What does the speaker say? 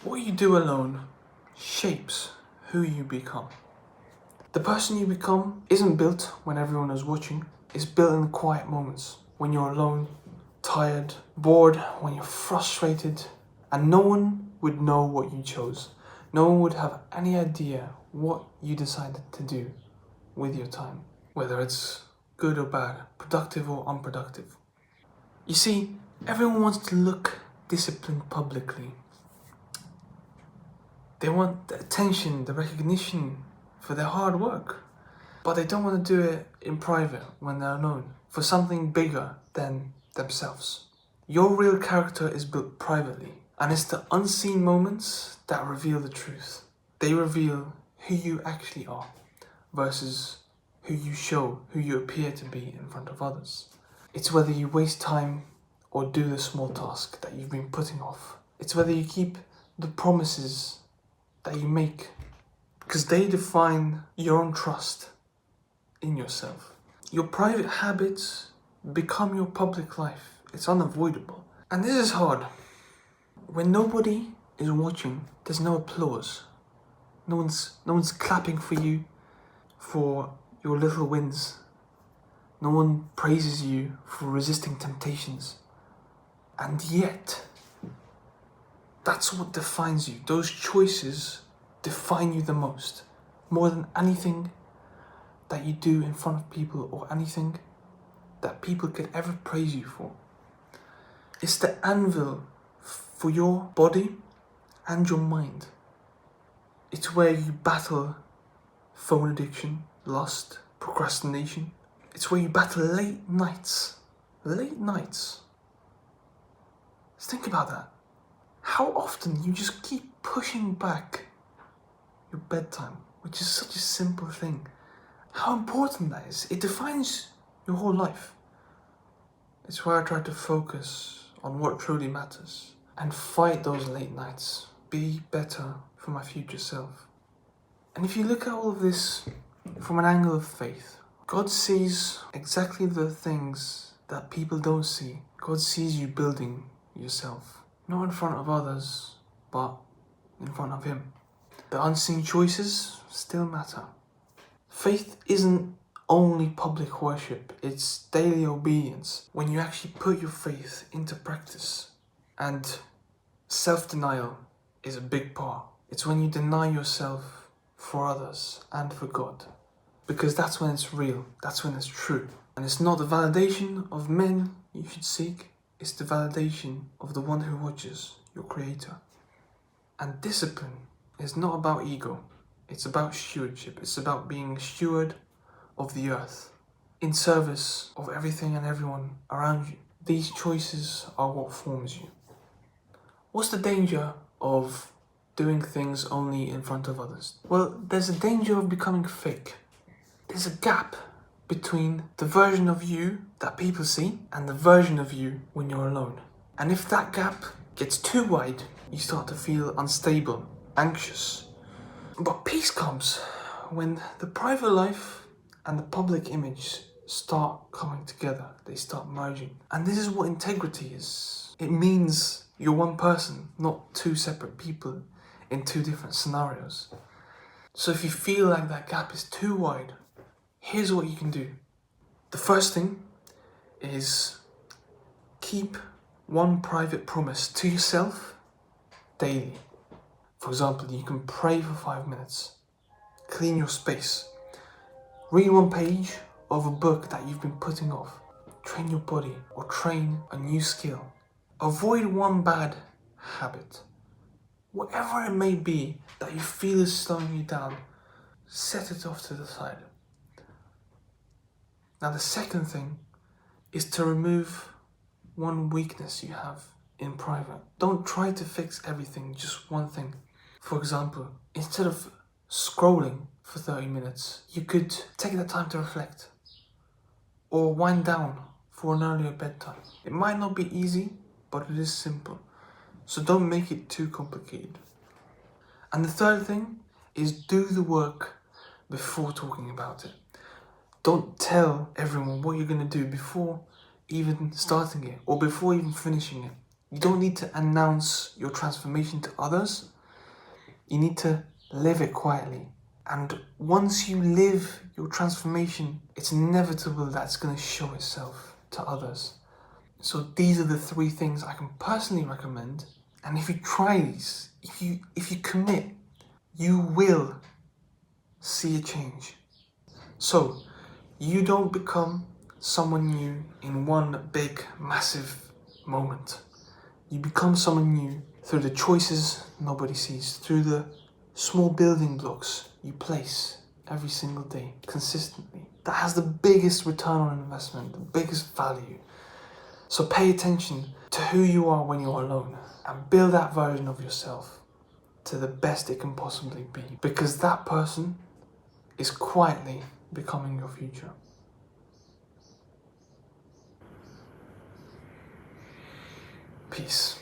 What you do alone shapes who you become. The person you become isn't built when everyone is watching. It's built in quiet moments, when you're alone, tired, bored, when you're frustrated, and no one would know what you chose. No one would have any idea what you decided to do with your time, whether it's good or bad, productive or unproductive. You see, everyone wants to look disciplined publicly. They want the attention, the recognition for their hard work, but they don't want to do it in private when they're alone, for something bigger than themselves. Your real character is built privately, and it's the unseen moments that reveal the truth. They reveal who you actually are versus who you show, who you appear to be in front of others. It's whether you waste time or do the small task that you've been putting off. It's whether you keep the promises that you make, because they define your own trust in yourself. Your private habits become your public life. It's unavoidable. And this is hard. When nobody is watching, there's no applause. No one's clapping for you for your little wins. No one praises you for resisting temptations. And yet, that's what defines you. Those choices define you the most, more than anything that you do in front of people or anything that people could ever praise you for. It's the anvil for your body and your mind. It's where you battle phone addiction, lust, procrastination. It's where you battle late nights. Late nights. Just think about that. How often you just keep pushing back your bedtime, which is such a simple thing. How important that is. It defines your whole life. It's where I try to focus on what truly matters and fight those late nights. Be better for my future self. And if you look at all of this from an angle of faith, God sees exactly the things that people don't see. God sees you building yourself. Not in front of others, but in front of Him. The unseen choices still matter. Faith isn't only public worship, it's daily obedience. When you actually put your faith into practice. And self-denial is a big part. It's when you deny yourself for others and for God. Because that's when it's real, that's when it's true. And it's not the validation of men you should seek, it's the validation of the one who watches, your Creator. And discipline is not about ego, it's about stewardship. It's about being a steward of the earth, in service of everything and everyone around you. These choices are what forms you. What's the danger of doing things only in front of others? Well, there's a danger of becoming fake. There's a gap between the version of you that people see and the version of you when you're alone. And if that gap gets too wide, you start to feel unstable, anxious. But peace comes when the private life and the public image start coming together. They start merging. And this is what integrity is. It means you're one person, not two separate people in two different scenarios. So if you feel like that gap is too wide, here's what you can do. The first thing is keep one private promise to yourself daily. For example, you can pray for 5 minutes, clean your space, read one page of a book that you've been putting off, train your body or train a new skill. Avoid one bad habit. Whatever it may be that you feel is slowing you down, set it off to the side. Now the second thing is to remove one weakness you have in private. Don't try to fix everything, just one thing. For example, instead of scrolling for 30 minutes, you could take that time to reflect or wind down for an earlier bedtime. It might not be easy, but it is simple. So don't make it too complicated. And the third thing is do the work before talking about it. Don't tell everyone what you're going to do before even starting it or before even finishing it. You don't need to announce your transformation to others. You need to live it quietly. And once you live your transformation, it's inevitable that it's going to show itself to others. So these are the 3 things I can personally recommend. And if you try these, if you commit, you will see a change. So you don't become someone new in one big, massive moment. You become someone new through the choices nobody sees, through the small building blocks you place every single day, consistently. That has the biggest return on investment, the biggest value. So pay attention to who you are when you're alone and build that version of yourself to the best it can possibly be, because that person is quietly becoming your future. Peace.